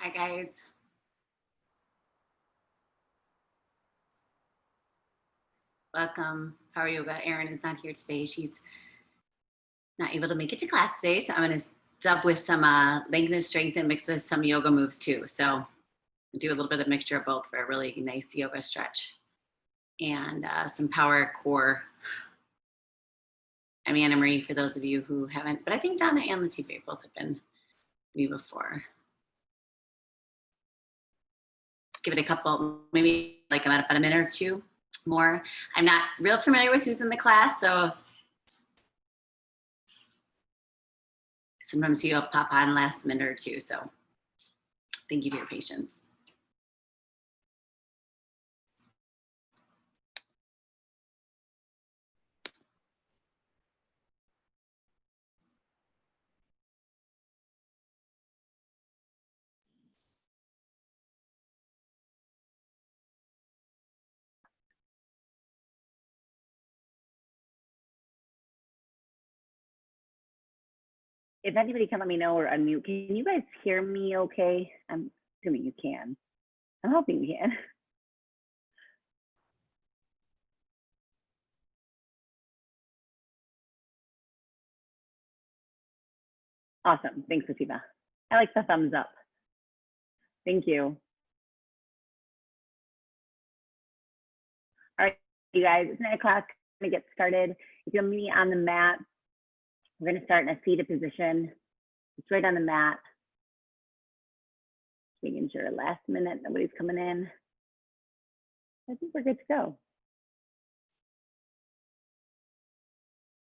Hi, guys. Welcome. Power Yoga. Erin is not here today. She's not able to make it to class today. So I'm going to sub with some length and strength and mix with some yoga moves too. So do a little bit of mixture of both for a really nice yoga stretch and some power core. I'm Anna Marie for those of you who haven't, but I think Donna and Latifa both have been me before. Give it a couple, maybe like about a minute or two more. I'm not real familiar with who's in the class, so sometimes you'll pop on last minute or two. So thank you for your patience. If anybody can let me know or unmute, can you guys hear me okay? I'm assuming you can. I'm hoping you can. Awesome. Thanks, Latifa. I like the thumbs up. Thank you. All right, you guys, it's 9 o'clock. I'm going to get started. If you'll meet me on the mat, we're going to start in a seated position. It's right on the mat. Making sure last minute nobody's coming in. I think we're good to go.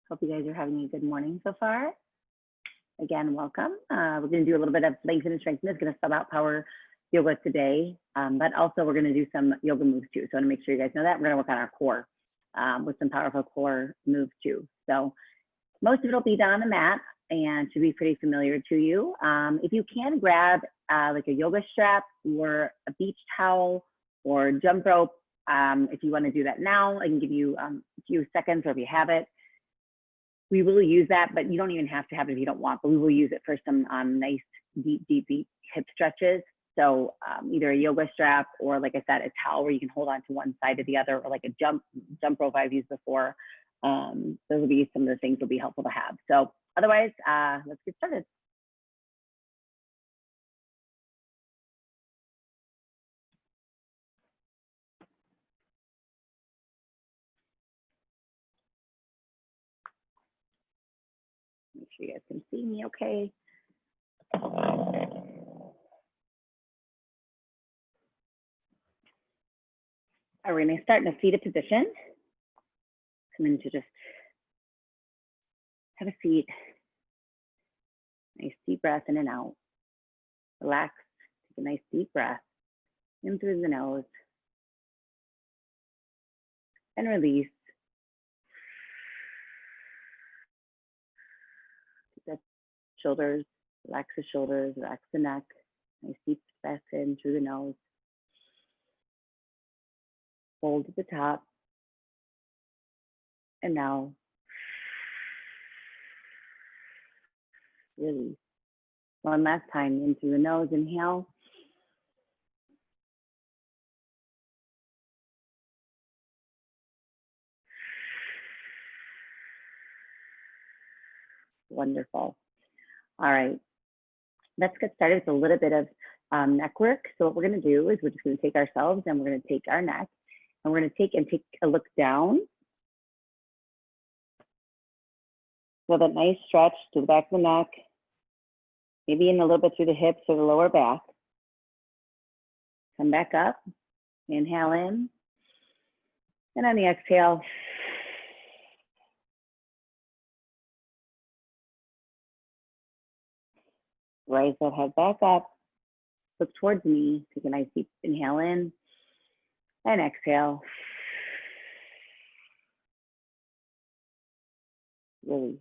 Hope you guys are having a good morning so far. Again, welcome. We're going to do a little bit of lengthen and strengthen. It's going to sub out power yoga today, but also we're going to do some yoga moves too. So I want to make sure you guys know that. We're going to work on our core with some powerful core moves too. So most of it will be done on the mat and should be pretty familiar to you. If you can grab like a yoga strap or a beach towel or jump rope, if you want to do that now, I can give you a few seconds, or if you have it, we will use that, but you don't even have to have it if you don't want, but we will use it for some nice deep hip stretches. So either a yoga strap or, like I said, a towel where you can hold on to one side or the other, or like a jump rope I've used before. Those will be some of the things that will be helpful to have. So otherwise, let's get started. Make sure you guys can see me okay. All right, we're going to start in a seated position. Come in to just have a seat. Nice deep breath in and out. Relax. Take a nice deep breath in through the nose and release. Keep the shoulders, relax the shoulders, relax the neck. Nice deep breath in through the nose. Hold at the top. And now release. One last time, in through the nose, inhale. Wonderful. All right, let's get started with a little bit of neck work. So what we're going to do is we're just going to take ourselves and we're going to take our neck and we're going to take a look down. So that nice stretch to the back of the neck, maybe in a little bit through the hips or the lower back. Come back up, inhale in, and on the exhale, raise that head back up, look towards me, take a nice deep inhale in, and exhale. Release.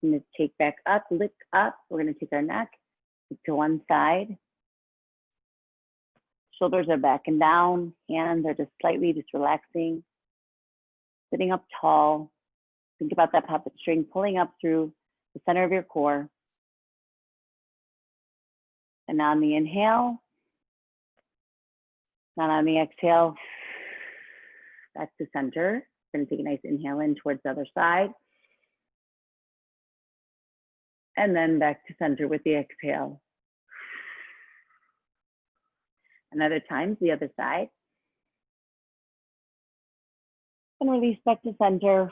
I'm going to take back up, lift up. We're going to take our neck to one side. Shoulders are back and down. Hands are just slightly just relaxing. Sitting up tall. Think about that puppet string pulling up through the center of your core. And on the inhale, and on the exhale, back to center. We're gonna take a nice inhale in towards the other side. And then back to center with the exhale. Another time to the other side. And release back to center.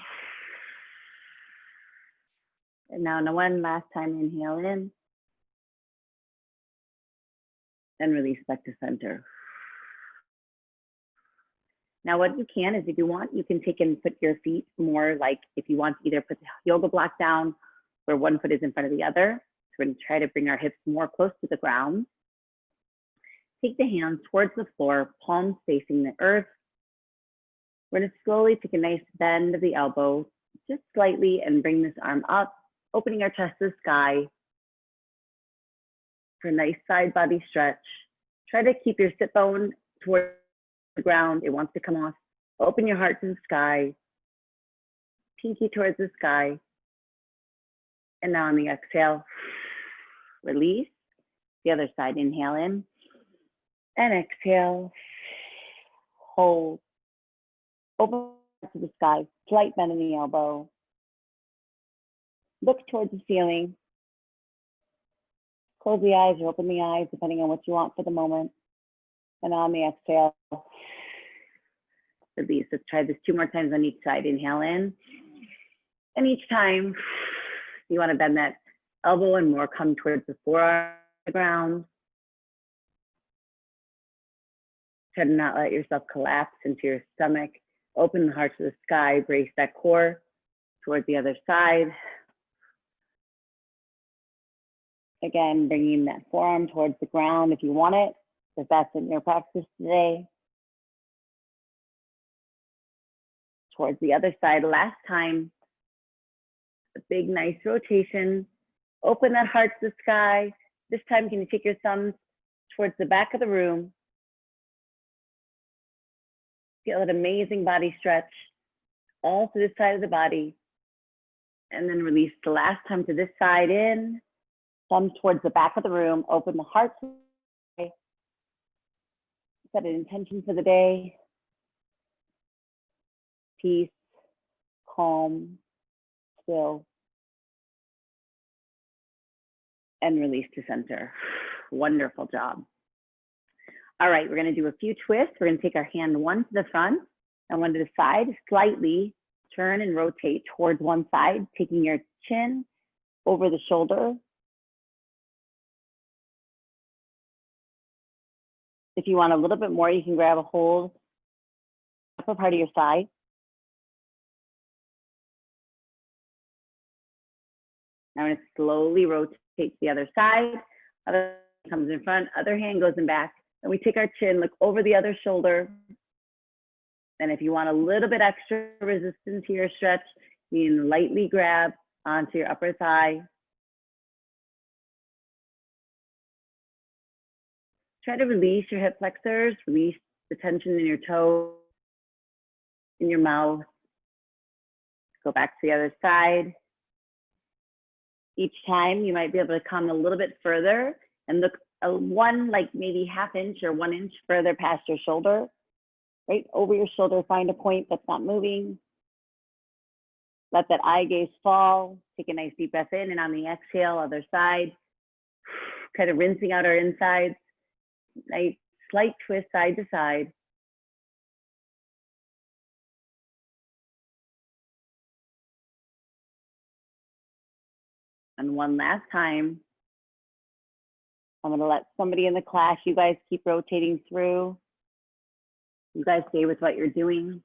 And now one last time, inhale in. And release back to center. Now what you can is if you want, you can take and put your feet more like if you want to either put the yoga block down where one foot is in front of the other. So we're gonna try to bring our hips more close to the ground. Take the hands towards the floor, palms facing the earth. We're gonna slowly take a nice bend of the elbow, just slightly, and bring this arm up, opening our chest to the sky for a nice side body stretch. Try to keep your sit bone towards the ground. It wants to come off. Open your heart to the sky, pinky towards the sky. And now on the exhale, release. The other side, inhale in. And exhale, hold. Open to the sky, slight bend in the elbow. Look towards the ceiling. Close the eyes or open the eyes, depending on what you want for the moment. And on the exhale, release. Let's try this 2 more times on each side. Inhale in. And each time, you want to bend that elbow and more come towards the forearm, the ground. Try to not let yourself collapse into your stomach. Open the heart to the sky, brace that core towards the other side. Again, bringing that forearm towards the ground if you want it, if that's in your practice today. Towards the other side, last time. A big, nice rotation. Open that heart to the sky. This time, can you take your thumbs towards the back of the room? Feel that amazing body stretch all to this side of the body. And then release the last time to this side in. Thumbs towards the back of the room. Open the heart to the sky. Set an intention for the day. Peace, calm, still, and release to center. Wonderful job. All right, we're gonna do a few twists. We're gonna take our hand one to the front and one to the side, slightly turn and rotate towards one side, taking your chin over the shoulder. If you want a little bit more, you can grab a hold upper part of your side. Now I'm going to slowly rotate to the other side. Other hand comes in front, other hand goes in back. And we take our chin, look over the other shoulder. And if you want a little bit extra resistance to your stretch, you can lightly grab onto your upper thigh. Try to release your hip flexors, release the tension in your toes, in your mouth. Go back to the other side. Each time you might be able to come a little bit further and look one, like maybe ½ inch or 1 inch further past your shoulder, right over your shoulder. Find a point that's not moving. Let that eye gaze fall. Take a nice deep breath in, and on the exhale, other side, kind of rinsing out our insides. Nice slight twist side to side. And one last time. I'm going to let somebody in the class, you guys keep rotating through. You guys stay with what you're doing.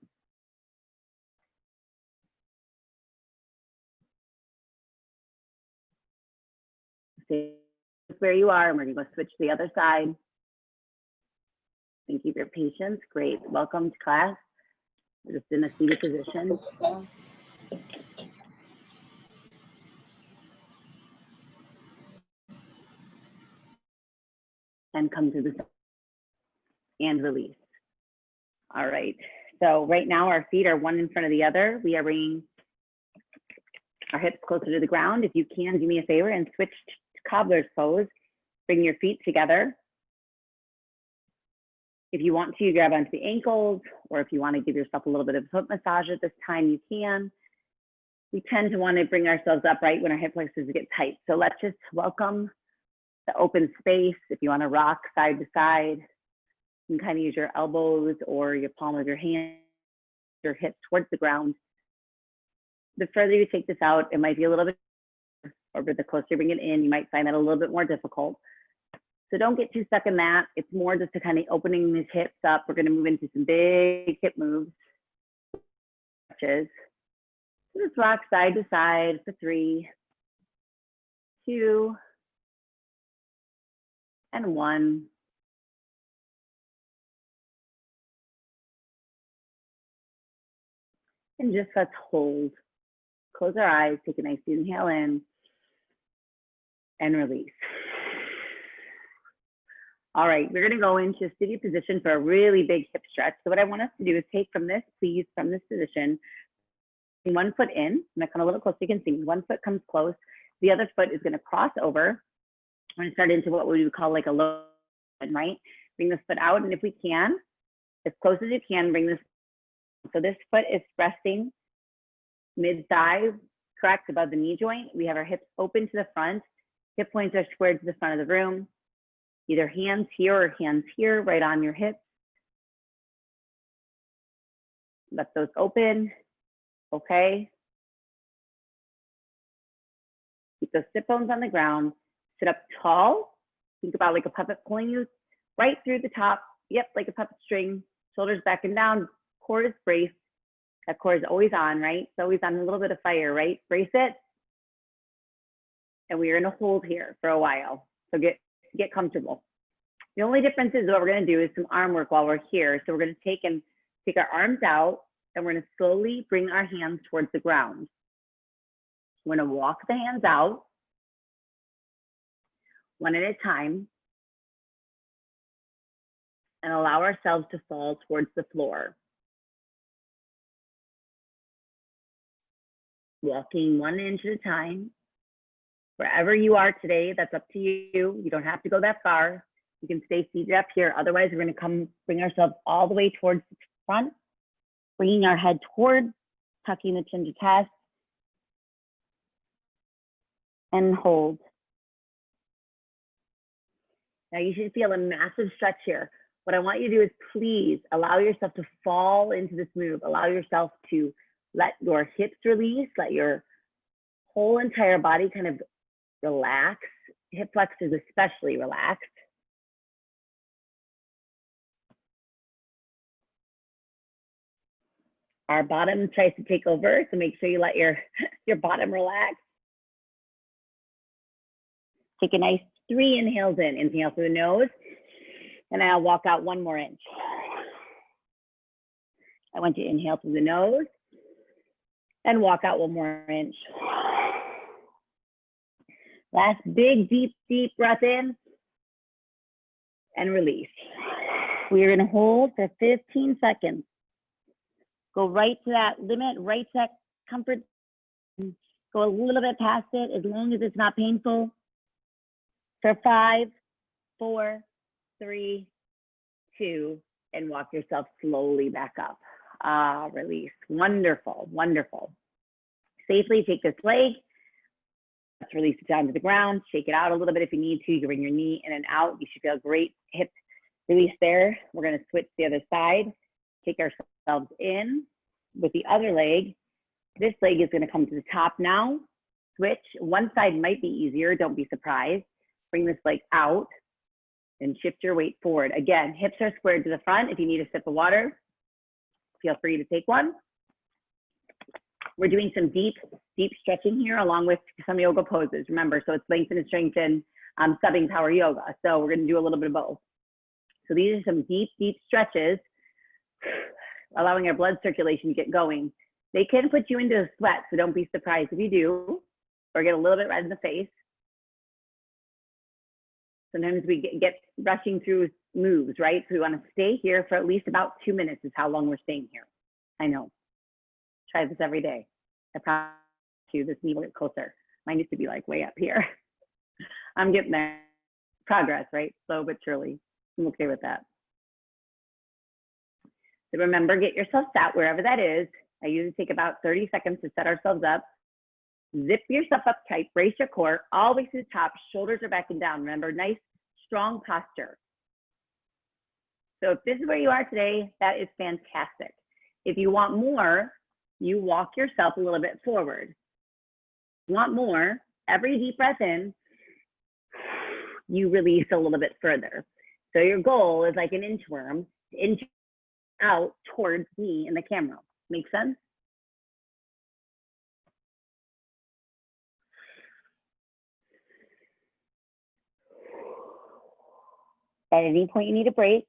Stay where you are, and we're going to go switch to the other side. Thank you for your patience. Great. Welcome to class. We're just in a seated position. And come to the side and release. All right. So right now our feet are one in front of the other. We are bringing our hips closer to the ground. If you can, do me a favor and switch to cobbler's pose. Bring your feet together. If you want to, you grab onto the ankles, or if you want to give yourself a little bit of foot massage at this time, you can. We tend to want to bring ourselves upright when our hip flexors get tight. So let's just welcome the open space. If you want to rock side to side, you can kind of use your elbows or your palm of your hand, your hips towards the ground. The further you take this out, it might be a little bit, or the closer you bring it in, you might find that a little bit more difficult. So don't get too stuck in that. It's more just to kind of opening these hips up. We're going to move into some big hip moves. Stretches. So just rock side to side for 3, 2, and 1. And just let's hold. Close our eyes, take a nice inhale in, and release. All right, we're gonna go into a seated position for a really big hip stretch. So what I want us to do is take from this, please, from this position, 1 foot in. I'm gonna come a little closer, you can see me. 1 foot comes close. The other foot is gonna cross over. We're gonna start into what we would call like a low, right? Bring this foot out, and if we can, as close as you can, bring this. So this foot is resting mid-thigh, correct, above the knee joint. We have our hips open to the front. Hip points are squared to the front of the room. Either hands here or hands here, right on your hips. Let those open, okay. Keep those sit bones on the ground. Sit up tall. Think about like a puppet pulling you right through the top. Yep, like a puppet string. Shoulders back and down. Core is braced. That core is always on, right? It's always on a little bit of fire, right? Brace it. And we are in a hold here for a while. So get comfortable. The only difference is what we're going to do is some arm work while we're here. So we're going to take our arms out, and we're going to slowly bring our hands towards the ground. We're going to walk the hands out one at a time and allow ourselves to fall towards the floor. Walking 1 inch at a time. Wherever you are today, that's up to you. You don't have to go that far. You can stay seated up here. Otherwise, we're going to bring ourselves all the way towards the front, bringing our head towards, tucking the chin to chest, and hold. Now you should feel a massive stretch here. What I want you to do is please allow yourself to fall into this move. Allow yourself to let your hips release, let your whole entire body kind of relax. Hip flexors especially relaxed. Our bottom tries to take over, so make sure you let your bottom relax. Take a nice 3 inhales in. Inhale through the nose, and I'll walk out 1 more inch. I want you to inhale through the nose and walk out 1 more inch. Last big, deep, deep breath in and release. We are going to hold for 15 seconds. Go right to that limit, right to that comfort. Go a little bit past it as long as it's not painful. For 5, 4, 3, 2, and walk yourself slowly back up. Release. Wonderful, wonderful. Safely take this leg. Let's release it down to the ground. Shake it out a little bit if you need to. You can bring your knee in and out. You should feel great hip release there. We're going to switch to the other side. Take ourselves in with the other leg. This leg is going to come to the top now. Switch. One side might be easier. Don't be surprised. Bring this leg out and shift your weight forward. Again, hips are squared to the front. If you need a sip of water, feel free to take one. We're doing some deep, deep stretching here along with some yoga poses. Remember, so it's lengthen and strengthen, subbing power yoga. So we're going to do a little bit of both. So these are some deep, deep stretches, allowing our blood circulation to get going. They can put you into a sweat, so don't be surprised if you do, or get a little bit red in the face. Sometimes we get rushing through moves, right? So we want to stay here for at least about 2 minutes is how long we're staying here. I know. Try this every day. I promise you this knee will get closer. Mine used to be like way up here. I'm getting there. progress, right? Slow but surely. I'm okay with that. So remember, get yourself sat wherever that is. I usually take about 30 seconds to set ourselves up. Zip yourself up tight, brace your core, all the way to the top, shoulders are back and down. Remember, nice, strong posture. So if this is where you are today, that is fantastic. If you want more, you walk yourself a little bit forward. If you want more, every deep breath in, you release a little bit further. So your goal is like an inchworm, inch out towards me in the camera. Make sense? At any point you need a break,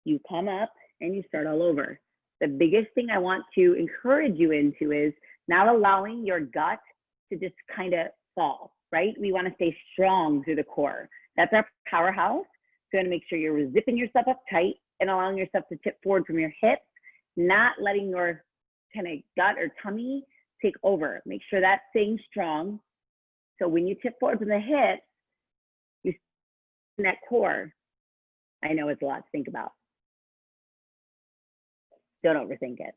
you come up and you start all over. The biggest thing I want to encourage you into is not allowing your gut to just kind of fall, right? We want to stay strong through the core. That's our powerhouse. So you want to make sure you're zipping yourself up tight and allowing yourself to tip forward from your hips, not letting your kind of gut or tummy take over. Make sure that's staying strong. So when you tip forward from the hips, you in that core. I know it's a lot to think about. Don't overthink it.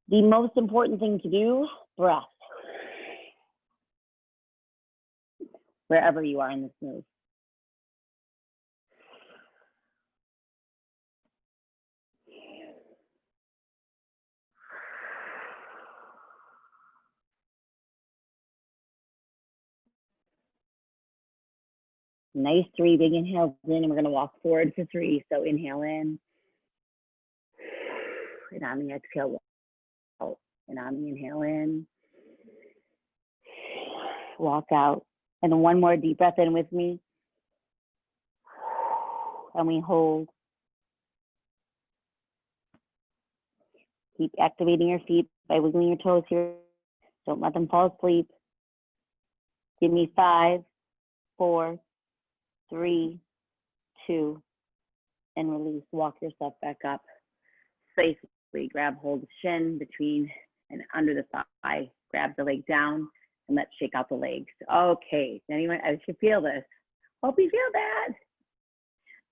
The most important thing to do, breath. Wherever you are in this move. Nice 3 big inhales in, and we're going to walk forward for 3. So inhale in, and on the exhale out, and on the inhale in, walk out. And then one more deep breath in with me, and we hold. Keep activating your feet by wiggling your toes here. Don't let them fall asleep. Give me 5, 4, 3, 2, and release. Walk yourself back up. Safely grab hold of shin between and under the thigh. Grab the leg down and let's shake out the legs. Okay, anyone, I should feel this. Hope you feel that.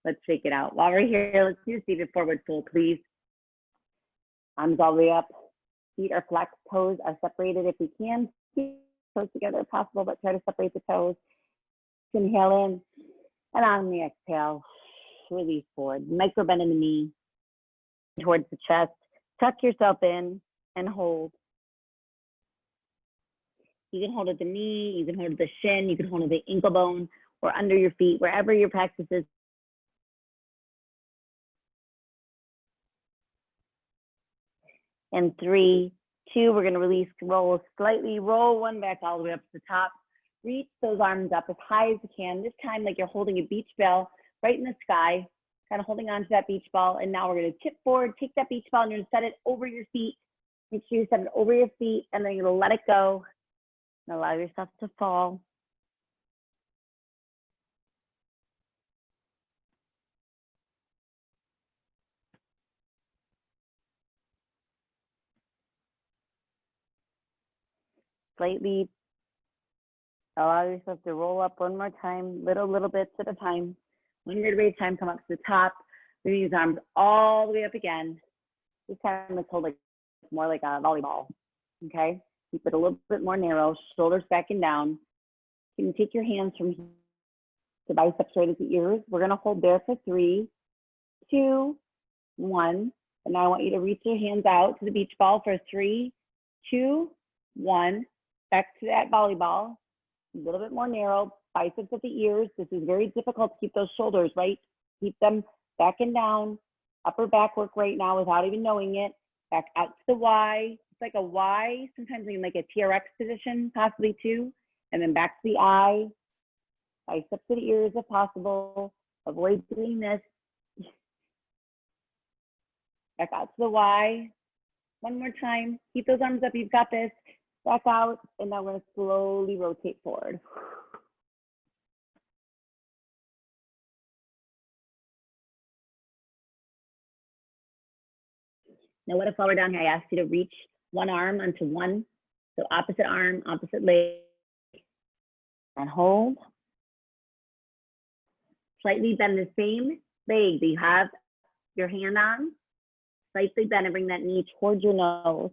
Let's shake it out. While we're here, let's do seated forward fold, please. Arms all the way up. Feet are flexed, toes are separated if we can. Keep toes together if possible, but try to separate the toes. Inhale in, and on the exhale, release forward. Micro bend in the knee towards the chest. Tuck yourself in and hold. You can hold at the knee, you can hold at the shin, you can hold at the ankle bone, or under your feet, wherever your practice is. And 3, 2, we're gonna release, roll slightly, roll one back all the way up to the top. Reach those arms up as high as you can. This time, like you're holding a beach ball right in the sky, kind of holding on to that beach ball. And now we're gonna tip forward, take that beach ball, and you're gonna set it over your feet. Make sure you set it over your feet, and then you're gonna let it go and allow yourself to fall. Slightly allow yourself to roll up one more time, little bits at a time. 1 vertebrae at a time, come up to the top. Bring these arms all the way up again. This time let's hold like more like a volleyball, okay? Keep it a little bit more narrow, shoulders back and down. You can take your hands from the biceps right at the ears. We're gonna hold there for 3, 2, 1. And now I want you to reach your hands out to the beach ball for 3, 2, 1. Back to that volleyball. A little bit more narrow, biceps at the ears. This is very difficult to keep those shoulders, right? Keep them back and down, upper back work right now without even knowing it. Back out to the Y. It's like a Y, sometimes in like a TRX position, possibly too. And then back to the I. Biceps to the ears if possible. Avoid doing this. Back out to the Y. One more time. Keep those arms up. You've got this. Back out, and now we're going to slowly rotate forward. Now what if while we're down here, I asked you to reach one arm onto one So opposite arm, opposite leg, and hold. Slightly bend the same leg that you have your hand on. Slightly bend and bring that knee towards your nose.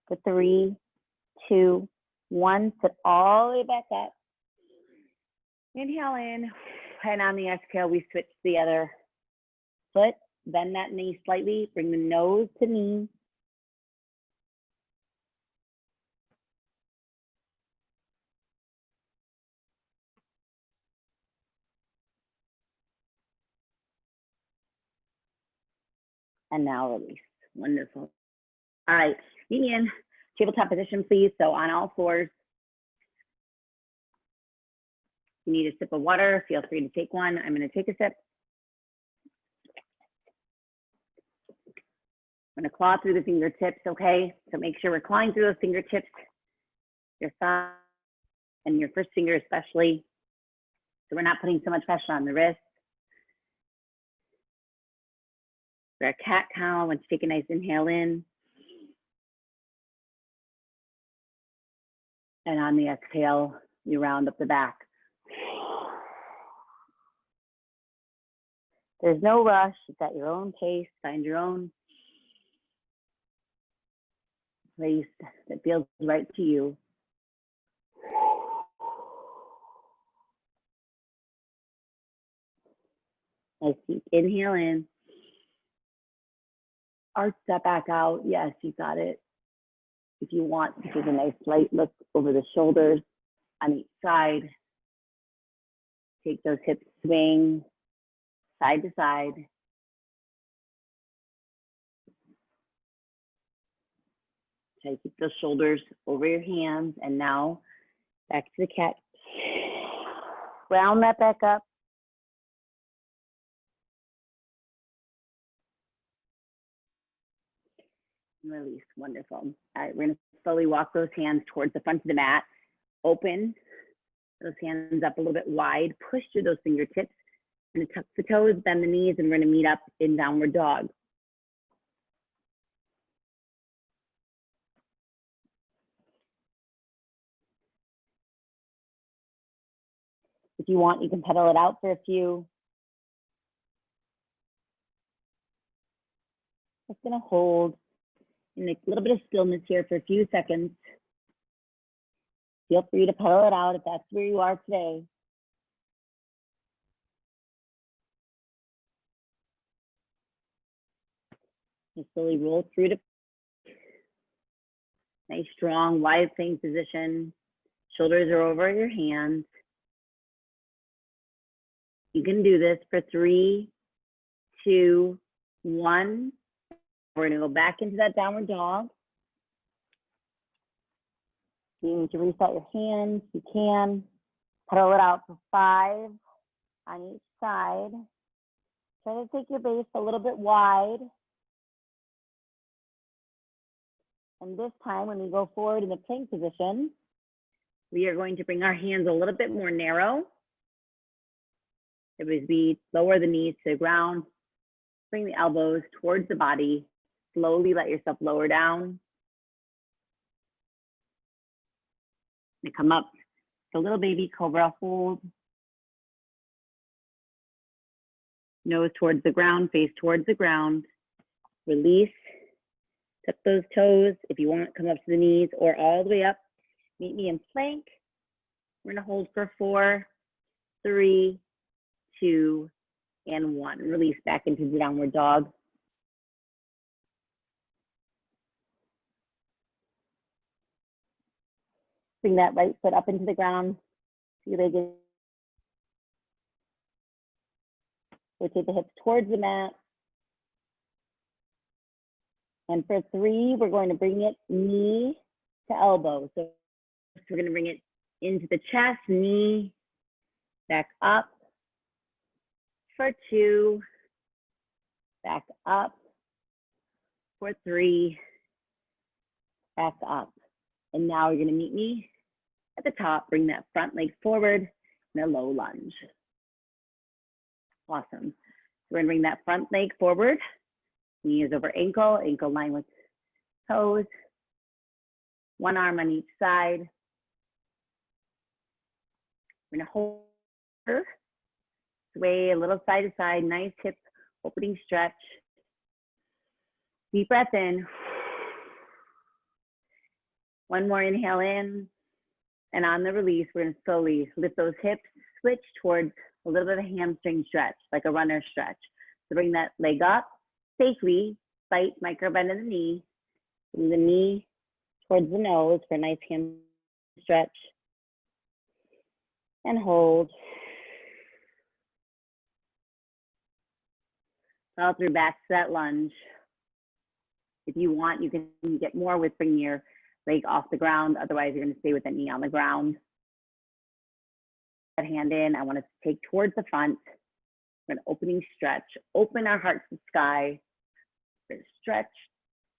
For 3, 2, 1, sit all the way back up. Inhale in, and on the exhale, we switch to the other foot. Bend that knee slightly, bring the nose to knee. And now release. Wonderful. All right, meet me in tabletop position, please. So on all fours. If you need a sip of water, feel free to take one. I'm going to take a sip. I'm going to claw through the fingertips, okay? So make sure we're clawing through those fingertips, your thumb and your first finger especially. So we're not putting so much pressure on the wrist. For our cat cow, let's take a nice inhale in. And on the exhale, you round up the back. There's no rush. It's at your own pace. Find your own place that feels right to you. Nice deep inhale in. Arch that back out. Yes, you got it. If you want to give a nice light look over the shoulders on each side. Take those hips swing side to side. Try to keep those shoulders over your hands. And now back to the cat. Round that back up. And release. Wonderful. All right, we're going to slowly walk those hands towards the front of the mat. Open those hands up a little bit wide. Push through those fingertips. We're going to tuck the toes, bend the knees, and we're going to meet up in downward dog. If you want, you can pedal it out for a few. Just going to hold in a little bit of stillness here for a few seconds. Feel free to pedal it out if that's where you are today. Just slowly roll through to nice, strong, wide plank position. Shoulders are over your hands. You can do this for 3, 2, 1. We're going to go back into that downward dog. You need to reset your hands. You can pedal it out for 5 on each side. Try to take your base a little bit wide. And this time, when we go forward in the plank position, we are going to bring our hands a little bit more narrow. It would be lower the knees to the ground. Bring the elbows towards the body. Slowly let yourself lower down. And come up to little baby cobra hold. Nose towards the ground, face towards the ground. Release. Tuck those toes. If you want, come up to the knees or all the way up. Meet me in plank. We're going to hold for 4, 3, 2, and 1. Release back into the downward dog. Bring that right foot up into the ground. Rotate the hips towards the mat. And for 3, we're going to bring it knee to elbow. So we're going to bring it into the chest, knee, back up. For 2, back up. For 3, back up. And now you're going to meet me at the top. Bring that front leg forward in a low lunge. Awesome. we're gonna bring that front leg forward. Knee is over ankle, ankle line with toes. One arm on each side. We're gonna hold, sway a little side to side, nice hip opening stretch. Deep breath in. One more inhale in. And on the release, we're gonna slowly lift those hips, switch towards a little bit of a hamstring stretch, like a runner stretch. So bring that leg up safely, slight micro bend in the knee. Bring the knee towards the nose for a nice hamstring stretch. And hold. Follow through back to that lunge. If you want, you can get more with bringing your leg off the ground. Otherwise, you're going to stay with the knee on the ground. That hand in. I want us to take towards the front. An opening stretch. Open our heart to the sky. Stretch.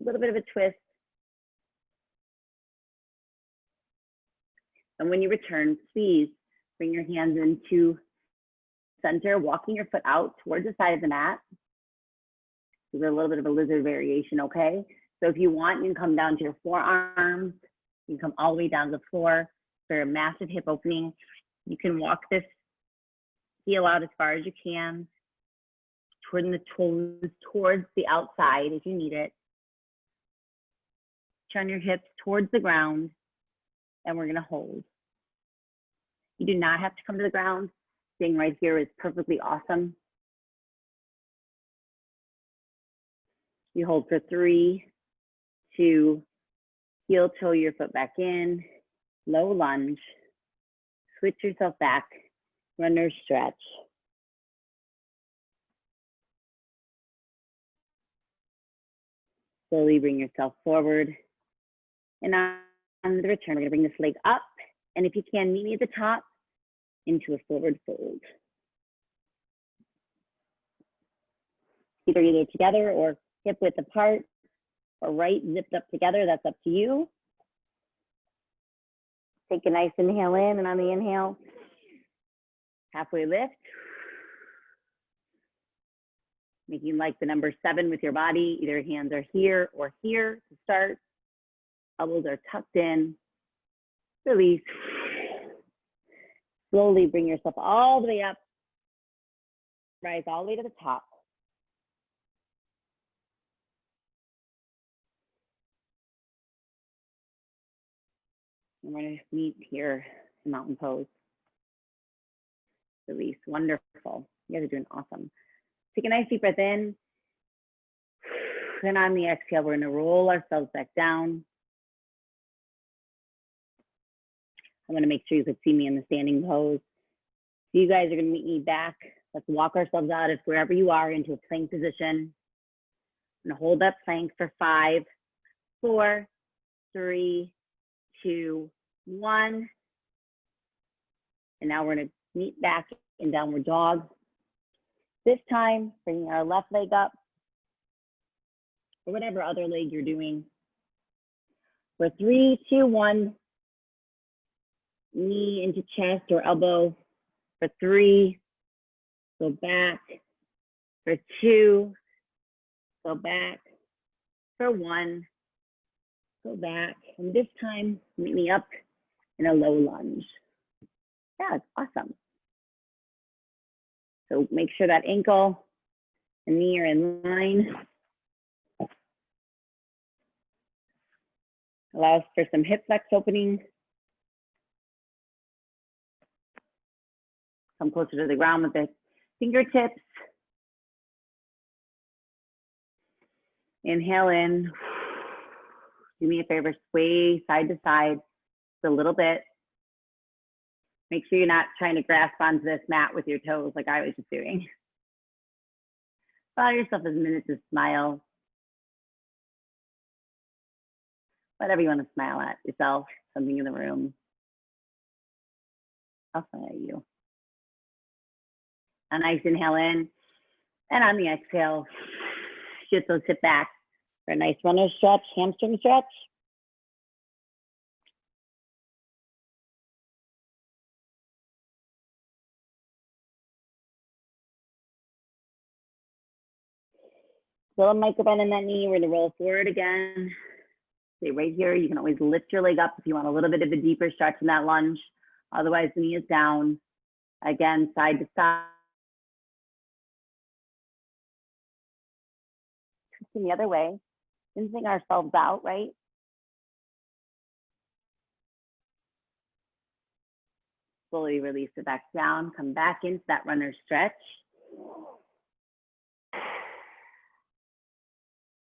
A little bit of a twist. And when you return, please bring your hands into center, walking your foot out towards the side of the mat. This is a little bit of a lizard variation, okay? So if you want, you can come down to your forearms. You can come all the way down to the floor for a massive hip opening. You can walk this heel out as far as you can, turn the toes towards the outside if you need it. Turn your hips towards the ground, and we're gonna hold. You do not have to come to the ground. Staying right here is perfectly awesome. You hold for 3, 2, heel toe your foot back in, low lunge, switch yourself back, runner stretch. Slowly bring yourself forward. And on the return, we're gonna bring this leg up. And if you can, meet me at the top into a forward fold. Either together or hip width apart, or right zipped up together, that's up to you. Take a nice inhale in, and on the inhale, halfway lift. Making like the number 7 with your body, either hands are here or here to start. Elbows are tucked in, release. Slowly bring yourself all the way up, rise all the way to the top. And we're gonna meet here in mountain pose. Release, wonderful. You guys are doing awesome. Take a nice deep breath in. And on the exhale, we're gonna roll ourselves back down. I'm gonna make sure you can see me in the standing pose. So you guys are gonna meet me back. Let's walk ourselves out of wherever you are into a plank position. I'm gonna hold that plank for 5, 4, 3, 2, 1. And now we're gonna meet back in downward dog. This time, bringing our left leg up, or whatever other leg you're doing. For 3, 2, 1, knee into chest or elbow. For 3, go back. For 2, go back. For 1, go back. And this time, meet me up in a low lunge. Yeah, it's awesome. So make sure that ankle and knee are in line. Allows for some hip flex opening. Come closer to the ground with the fingertips. Inhale in. Do me a favor, sway side to side just a little bit. Make sure you're not trying to grasp onto this mat with your toes like I was just doing. Allow yourself a minute to smile. Whatever you want to smile at, yourself, something in the room. I'll smile at you. A nice inhale in, and on the exhale, shift those hips back for a nice runner stretch, hamstring stretch. Still a micro bend in that knee. We're gonna roll forward again. Stay right here. You can always lift your leg up if you want a little bit of a deeper stretch in that lunge. Otherwise, the knee is down. Again, side to side. Twisting the other way. Rinsing ourselves out, right? Slowly release it back down. Come back into that runner stretch.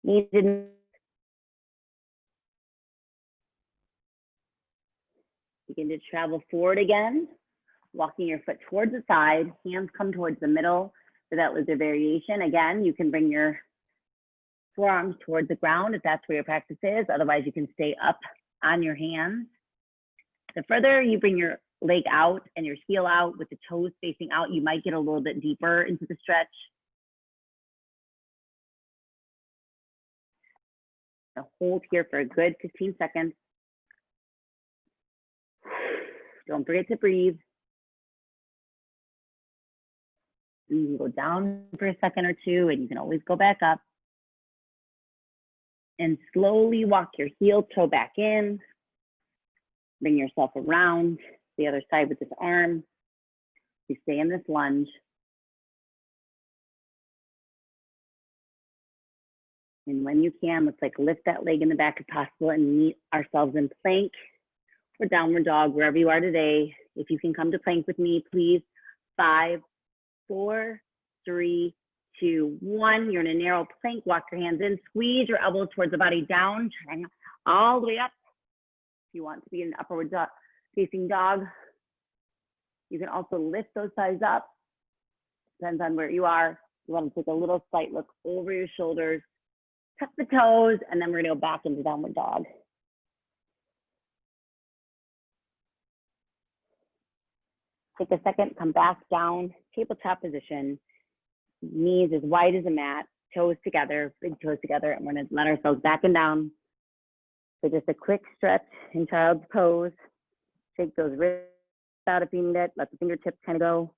Begin to travel forward again, walking your foot towards the side, hands come towards the middle for that lizard variation. Again, you can bring your forearms towards the ground if that's where your practice is. Otherwise, you can stay up on your hands. The further you bring your leg out and your heel out with the toes facing out, you might get a little bit deeper into the stretch. Hold here for a good 15 seconds. Don't forget to breathe. You can go down for a second or two, and you can always go back up. And slowly walk your heel toe back in. Bring yourself around the other side with this arm. You stay in this lunge. And when you can, let's like lift that leg in the back if possible and meet ourselves in plank or downward dog, wherever you are today. If you can come to plank with me, please. 5, 4, 3, 2, 1. You're in a narrow plank. Walk your hands in. Squeeze your elbows towards the body down. Trying all the way up. If you want to be in an upward facing dog, you can also lift those thighs up. Depends on where you are. You want to take a little slight look over your shoulders. Tuck the toes, and then we're gonna go back into downward dog. Take a second, come back down, tabletop position. Knees as wide as a mat, toes together, big toes together, and we're gonna let ourselves back and down. So just a quick stretch in child's pose. Shake those wrists out if you need it, let the fingertips kind of go.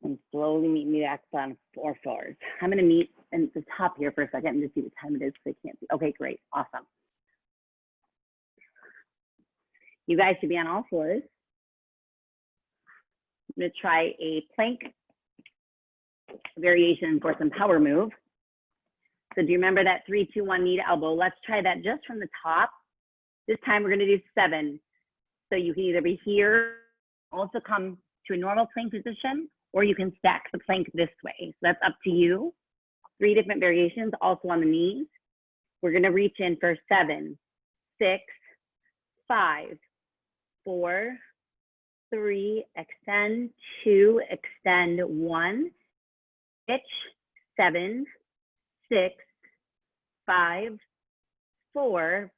And slowly meet me back on 4 floors. I'm gonna meet in the top here for a second and just see what time it is so I can't see. Okay, great, awesome. You guys should be on all fours. I'm gonna try a plank variation for some power move. So do you remember that 3, 2, 1 knee to elbow? Let's try that just from the top. This time we're gonna do 7. So you can either be here, also come to a normal plank position, or you can stack the plank this way. So that's up to you. 3 different variations, also on the knees. We're gonna reach in for 7, 6, 5, 4, 3, extend, 2, extend, 1, hitch, 7, 6, 5, 4.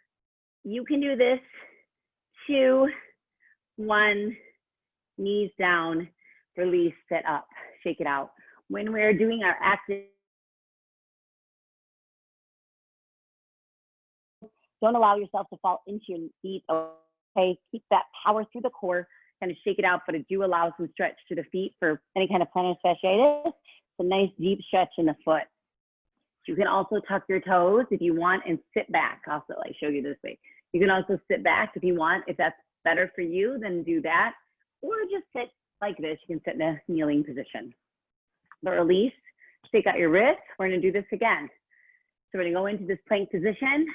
You can do this, 2, 1, knees down, release, sit up, shake it out. When we're doing our active, don't allow yourself to fall into your feet, okay? Keep that power through the core, kind of shake it out, but it do allow some stretch to the feet for any kind of plantar fasciitis. It's a nice deep stretch in the foot. You can also tuck your toes if you want and sit back. Also, I show you this way. You can also sit back if you want. If that's better for you, then do that. Or just sit like this. You can sit in a kneeling position. But release, shake out your wrists. We're gonna do this again. So we're gonna go into this plank position.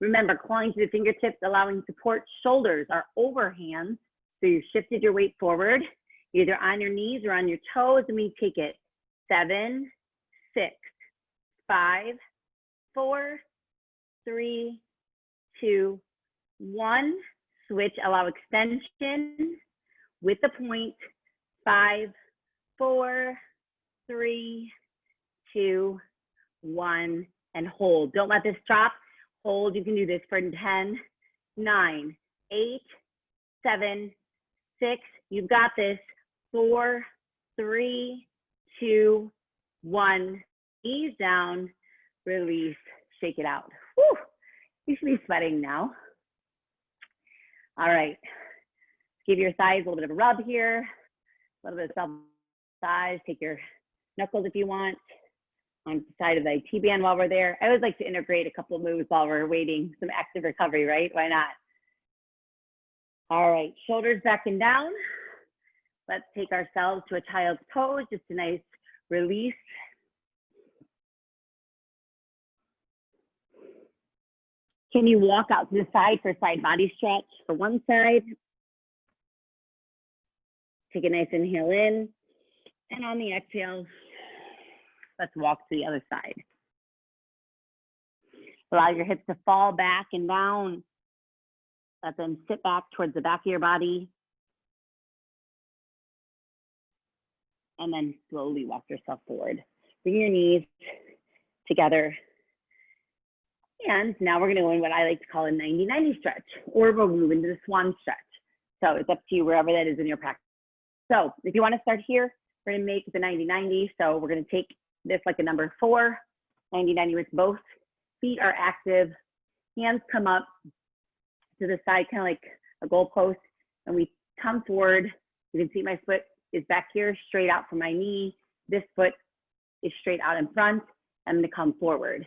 Remember, clawing to the fingertips, allowing support. Shoulders are over hands. So you shifted your weight forward, either on your knees or on your toes, and we take it 7, 6, 5, 4, 3, 2, 1. Switch, allow extension with the point. 5, 4, 3, 2, 1, and hold. Don't let this drop. Hold. You can do this for 10, 9, 8, 7, 6. You've got this. 4, 3, 2, 1. Ease down, release, shake it out. Whew. You should be sweating now. All right, give your thighs a little bit of a rub here, a little bit of self-massage. Take your knuckles if you want on the side of the IT band while we're there. I always like to integrate a couple of moves while we're waiting, some active recovery, right? Why not? All right, shoulders back and down. Let's take ourselves to a child's pose, just a nice release. Can you walk out to the side for side body stretch for one side? Take a nice inhale in, and on the exhale, let's walk to the other side. Allow your hips to fall back and down. Let them sit back towards the back of your body. And then slowly walk yourself forward. Bring your knees together. And now we're going to go in what I like to call a 90-90 stretch, or we'll move into the swan stretch. So it's up to you wherever that is in your practice. So if you want to start here, we're going to make the 90-90. So we're going to take this like a number 4, 90-90 with both feet are active, hands come up to the side, kind of like a goalpost, and we come forward. You can see my foot is back here, straight out from my knee. This foot is straight out in front. I'm going to come forward.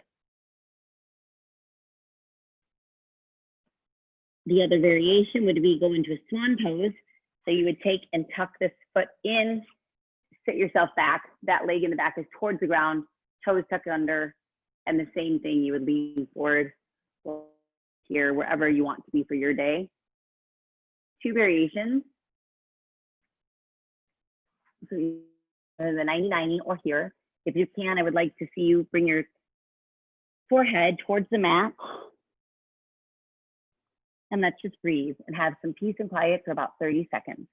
The other variation would be go into a swan pose. So you would take and tuck this foot in, sit yourself back. That leg in the back is towards the ground, toes tucked under, and the same thing, you would lean forward here, wherever you want to be for your day. 2 variations. So the 90-90 or here. If you can, I would like to see you bring your forehead towards the mat. And let's just breathe and have some peace and quiet for about 30 seconds.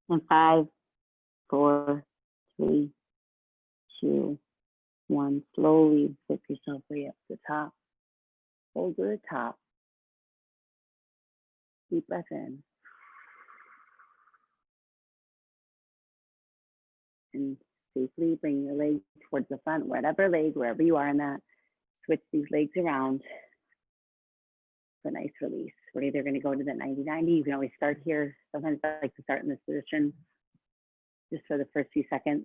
And 5, 4, 3, 2, 1. Slowly flip yourself way up to the top. Hold to the top. Deep breath in. And safely bring your legs towards the front, whatever leg, wherever you are in that. Switch these legs around. A nice release. We're either going to go to the 90-90. You can always start here. Sometimes I like to start in this position just for the first few seconds.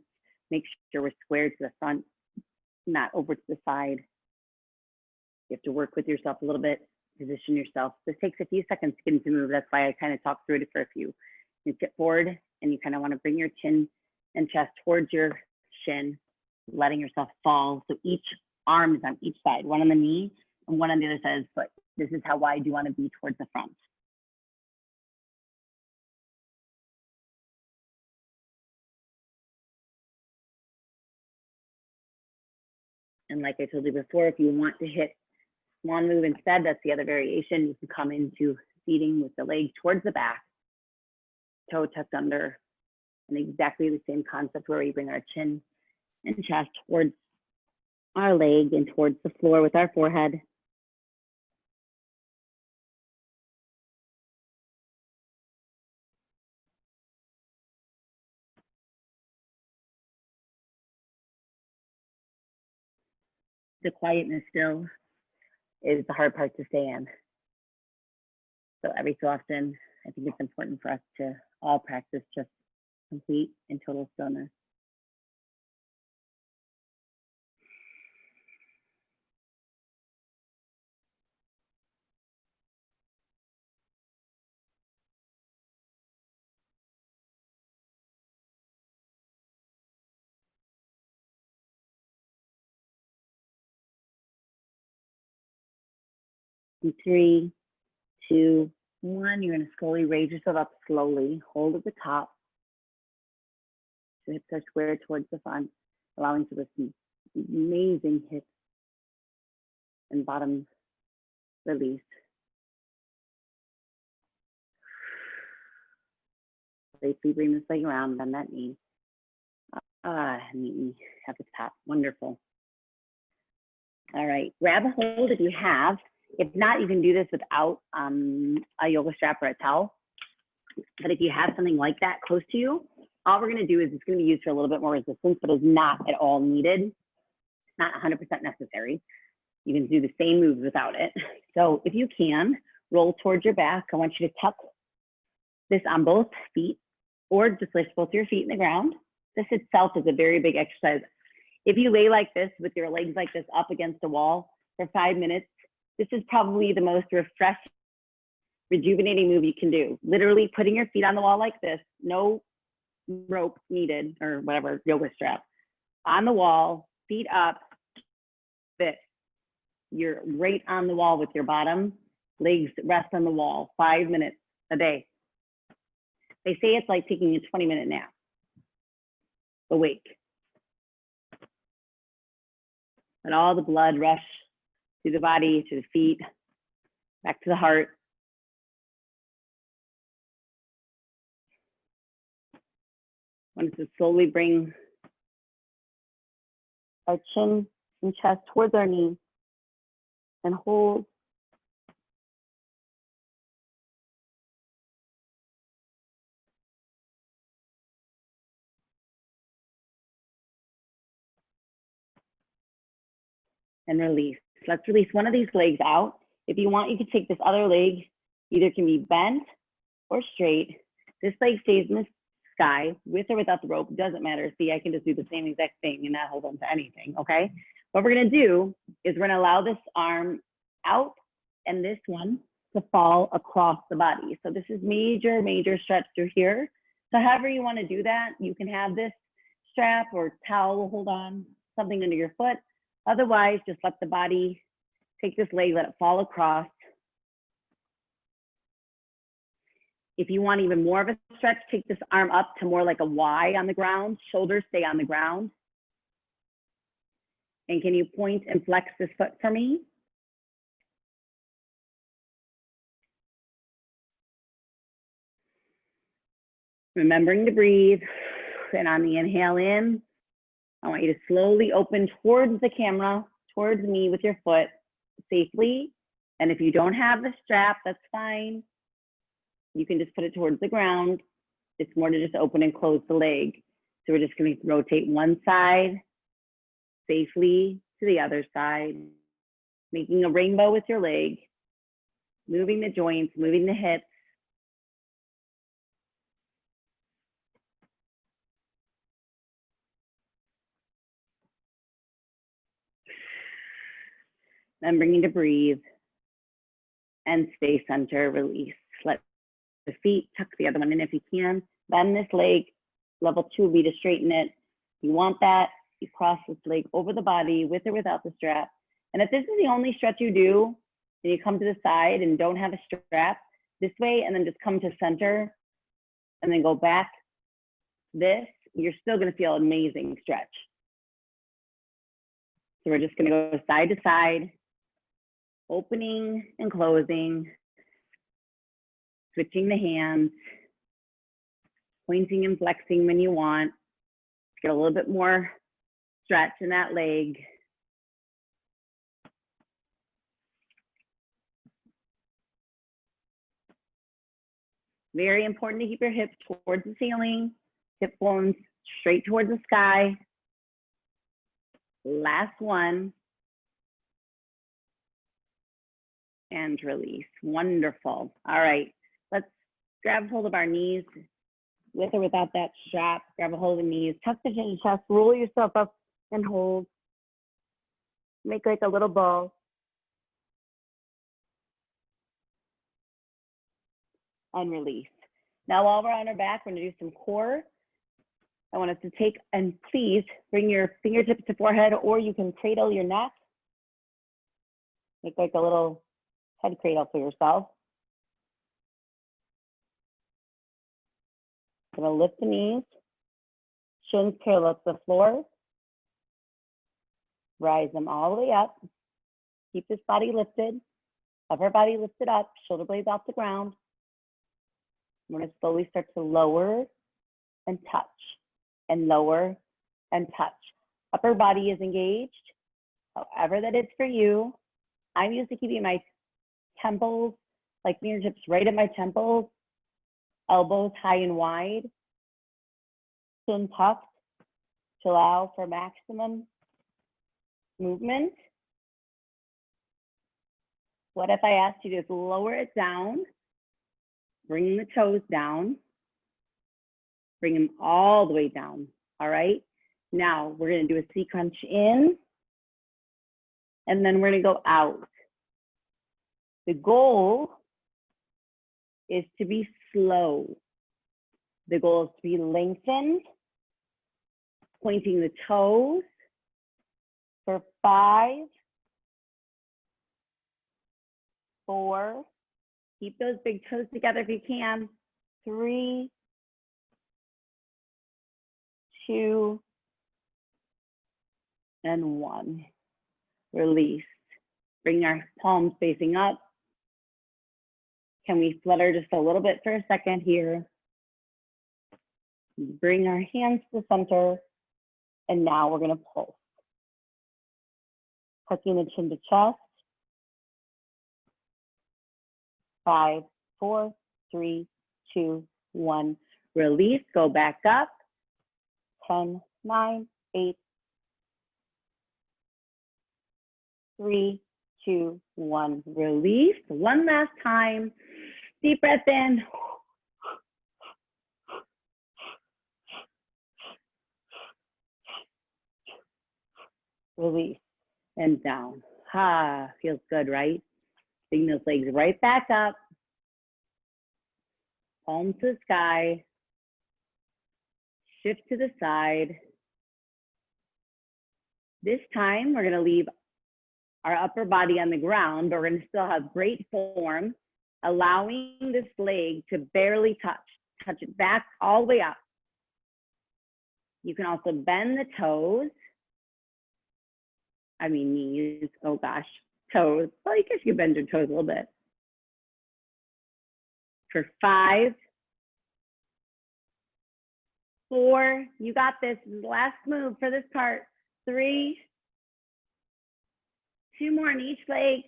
Make sure we're squared to the front, not over to the side. You have to work with yourself a little bit, position yourself. This takes a few seconds to get into move. That's why I kind of talk through it for a few. You get forward and you kind of want to bring your chin and chest towards your shin, letting yourself fall. So each arm is on each side, one on the knee and one on the other side of the foot. This is how wide you want to be towards the front. And like I told you before, if you want to hit swan move instead, that's the other variation. You can come into seating with the leg towards the back, toe tucked under, and exactly the same concept where we bring our chin and chest towards our leg and towards the floor with our forehead. The quietness still is the hard part to stay in. So every so often, I think it's important for us to all practice just complete and total stillness. In 3, 2, 1, you're going to slowly raise yourself up slowly. Hold at the top. Your hips are square towards the front, allowing for this amazing hip and bottom release. Safely bring this leg around, bend that knee. Meet me at the top. Wonderful. All right, grab a hold if you have. If not, you can do this without a yoga strap or a towel. But if you have something like that close to you, all we're gonna do is it's gonna be used for a little bit more resistance, but it's not at all needed. It's not 100% necessary. You can do the same moves without it. So if you can, roll towards your back. I want you to tuck this on both feet or just place both your feet in the ground. This itself is a very big exercise. If you lay like this with your legs like this up against the wall for 5 minutes, this is probably the most refreshing, rejuvenating move you can do. Literally putting your feet on the wall like this, no rope needed or whatever, yoga strap, on the wall, feet up, this. You're right on the wall with your bottom, legs rest on the wall, 5 minutes a day. They say it's like taking a 20-minute nap, awake. Let all the blood rush through the body, to the feet, back to the heart. I want us to slowly bring our chin and chest towards our knees and hold. And release. Let's release one of these legs out. If you want, you can take this other leg, either can be bent or straight. This leg stays in the sky with or without the rope, doesn't matter. See, I can just do the same exact thing and not hold on to anything, okay? What we're gonna do is we're gonna allow this arm out and this one to fall across the body. So this is major, major stretch through here. So however you wanna do that, you can have this strap or towel, hold on, something under your foot. Otherwise, just let the body take this leg, let it fall across. If you want even more of a stretch, take this arm up to more like a Y on the ground, shoulders stay on the ground. And can you point and flex this foot for me? Remembering to breathe. And on the inhale in, I want you to slowly open towards the camera, towards me with your foot safely. And if you don't have the strap, that's fine. You can just put it towards the ground. It's more to just open and close the leg. So we're just going to rotate one side safely to the other side, making a rainbow with your leg, moving the joints, moving the hips. Then bringing to breathe and stay center, release. Let the feet tuck the other one in if you can. Bend this leg. Level 2 would be to straighten it. You want that, you cross this leg over the body with or without the strap. And if this is the only stretch you do, and you come to the side and don't have a strap, this way, and then just come to center, and then go back this, you're still gonna feel an amazing stretch. So we're just gonna go side to side, opening and closing, switching the hands, pointing and flexing when you want. Get a little bit more stretch in that leg. Very important to keep your hips towards the ceiling, hip bones straight towards the sky. Last one. And release. Wonderful. All right, let's grab hold of our knees with or without that strap. Grab a hold of the knees, tuck the chin and chest, roll yourself up and hold. Make like a little ball. And release. Now while we're on our back, we're gonna do some core. I want us to take and please bring your fingertips to forehead, or you can cradle your neck. Make like a little head cradle for yourself. Gonna lift the knees, shins parallel to the floor. Rise them all the way up. Keep this body lifted, upper body lifted up, shoulder blades off the ground. We're going to slowly start to lower and touch and lower and touch. Upper body is engaged, however that is for you. I'm used to keeping my temples, like fingertips right at my temples, elbows high and wide, chin tucked to allow for maximum movement. What if I asked you to just lower it down, bring the toes down, bring them all the way down, all right? Now we're gonna do a C crunch in, and then we're gonna go out. The goal is to be slow. The goal is to be lengthened, pointing the toes for 5, 4, keep those big toes together if you can, 3, 2, and 1. Release. Bring our palms facing up. Can we flutter just a little bit for a second here? Bring our hands to the center, and now we're going to pulse. Tucking the chin to chest. 5, 4, 3, 2, 1. Release, go back up. 10, 9, 8, 3, 2, 1. Release. One last time. Deep breath in. Release and down. Ah, feels good, right? Bring those legs right back up. Palms to the sky. Shift to the side. This time, we're going to leave our upper body on the ground, but we're going to still have great form, allowing this leg to barely touch. Touch it back all the way up. You can also bend the toes. I mean knees, oh gosh, toes. Well, you guess you can bend your toes a little bit. For 5, 4, you got this. This is the last move for this part. 3, 2 more on each leg.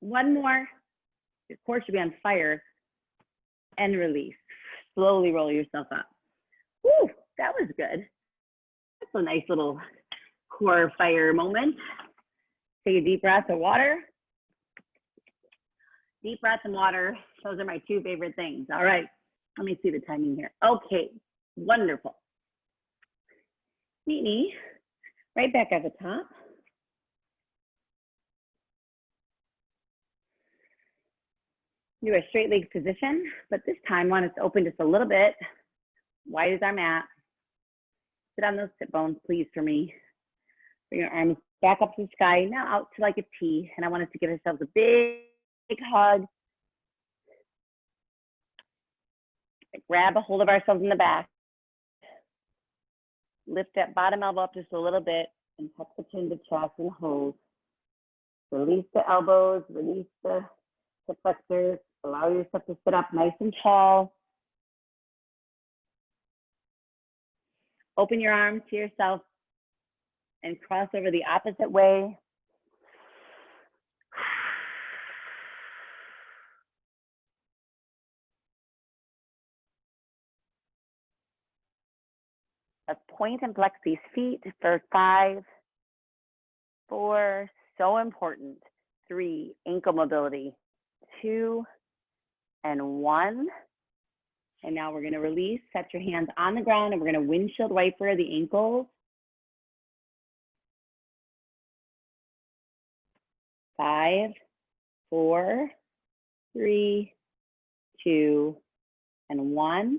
1 more. Your core should be on fire. And release. Slowly roll yourself up. Woo, that was good. That's a nice little core fire moment. Take a deep breath of water. Deep breath and water. Those are my 2 favorite things. All right, let me see the timing here. Okay, wonderful. Meet me right back at the top. Do a straight leg position, but this time want us to open just a little bit. Wide as our mat. Sit on those sit bones, please, for me. Bring your arms back up to the sky, now out to like a T. And I want us to give ourselves a big hug. Grab a hold of ourselves in the back. Lift that bottom elbow up just a little bit and tuck the chin to chest and hold. Release the elbows, release the hip flexors. Allow yourself to sit up nice and tall. Open your arms to yourself and cross over the opposite way. Let's point and flex these feet for 5, 4, so important. 3, ankle mobility. 2, and 1. And now we're going to release, set your hands on the ground, and we're going to windshield wiper the ankles. 5, 4, 3, 2, and 1.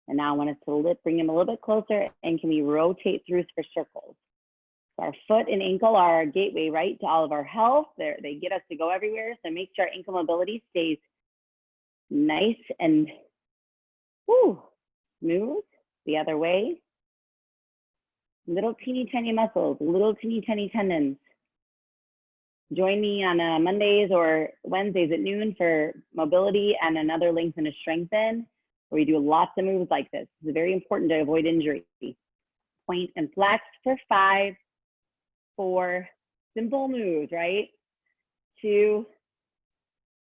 And now I want us to bring them a little bit closer, and can we rotate through for circles? So our foot and ankle are our gateway, right, to all of our health. They get us to go everywhere, so make sure our ankle mobility stays nice and smooth. The other way. Little teeny tiny muscles, little teeny tiny tendons. Join me on Mondays or Wednesdays at noon for mobility and another lengthen and strengthen, where we do lots of moves like this. It's very important to avoid injury. Point and flex for 5, 4, simple moves, right? 2,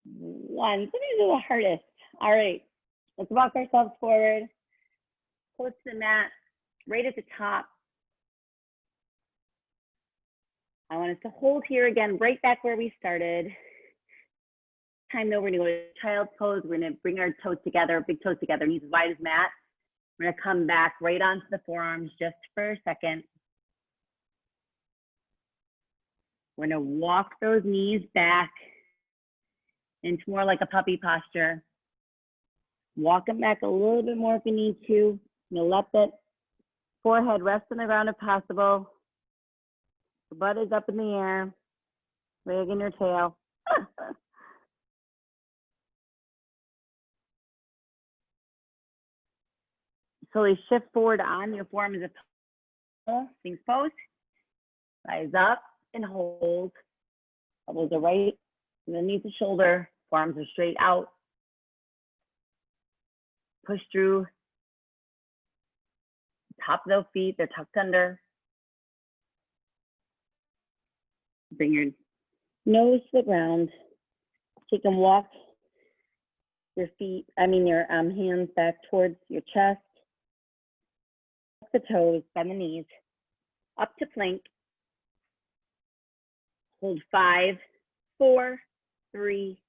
1. Some of these are the hardest. All right, let's walk ourselves forward. Close to the mat, right at the top. I want us to hold here again, right back where we started. Time though, we're gonna go to child's pose. We're gonna bring our toes together, big toes together, knees as wide as mat. We're gonna come back right onto the forearms just for a second. We're gonna walk those knees back into more like a puppy posture. Walk them back a little bit more if you need to. You'll let that forehead rest on the ground if possible. The butt is up in the air, wagging your tail. Slowly shift forward on your forearm as a pole, Sphinx pose. Rise up and hold. Elbows are right underneath the shoulder. Forearms are straight out. Push through. Top of those feet, they're tucked under. Bring your nose to the ground. Take and walk your hands back towards your chest. The toes, bend the knees, up to plank. Hold 5, 4, 3,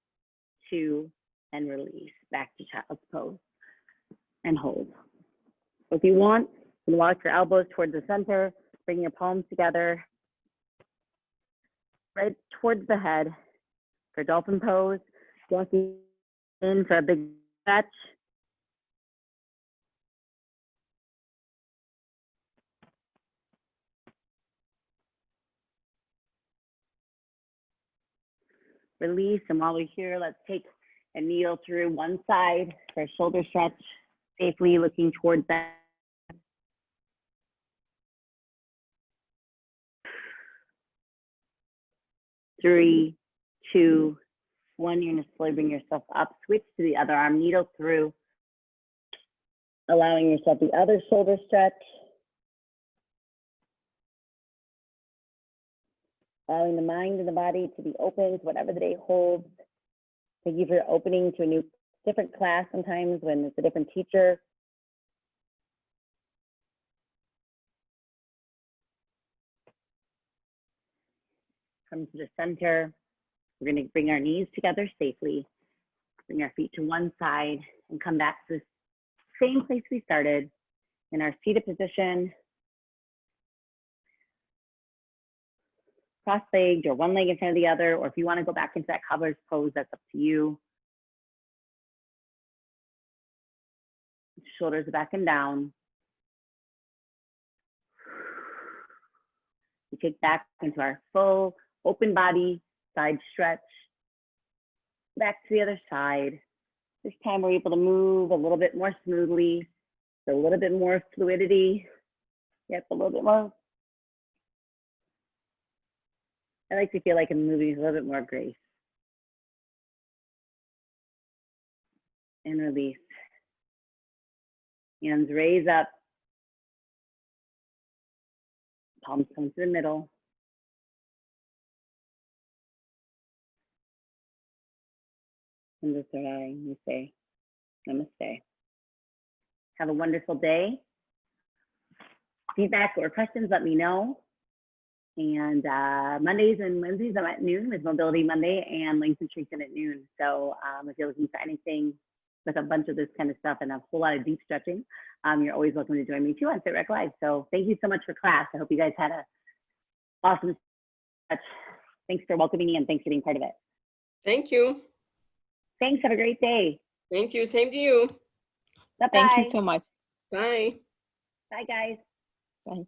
2, and release. Back to child's pose and hold. So if you want, you can walk your elbows towards the center, bring your palms together, right towards the head for dolphin pose. Walking in for a big stretch. Release, and while we're here, let's take a kneel through one side for a shoulder stretch, safely looking towards that. Three, 2, 1. You're gonna slowly bring yourself up, switch to the other arm, needle through, allowing yourself the other shoulder stretch. Allowing the mind and the body to be open to whatever the day holds. Thank you for opening to a new, different class sometimes when it's a different teacher. Come to the center. We're going to bring our knees together safely. Bring our feet to one side and come back to the same place we started in our seated position. Cross-legged or one leg in front of the other, or if you want to go back into that cobbler's pose, that's up to you. Shoulders back and down. We take back into our full open body side stretch. Back to the other side. This time we're able to move a little bit more smoothly, a little bit more fluidity. Yep, a little bit more. I like to feel like I'm moving with a little bit more grace. And release. Hands raise up. Palms come to the middle. And just you say, namaste. Have a wonderful day. Feedback or questions, let me know. And Mondays and Wednesdays, I'm at noon with Mobility Monday and Lengthen Strengthen at noon. So if you're looking for anything with a bunch of this kind of stuff and a whole lot of deep stretching, you're always welcome to join me too on Fitrec Live. So thank you so much for class. I hope you guys had a awesome stretch. Thanks for welcoming me and thanks for being part of it. Thank you. Thanks, have a great day. Thank you. Same to you. Bye-bye. Thank you so much. Bye. Bye, guys. Bye.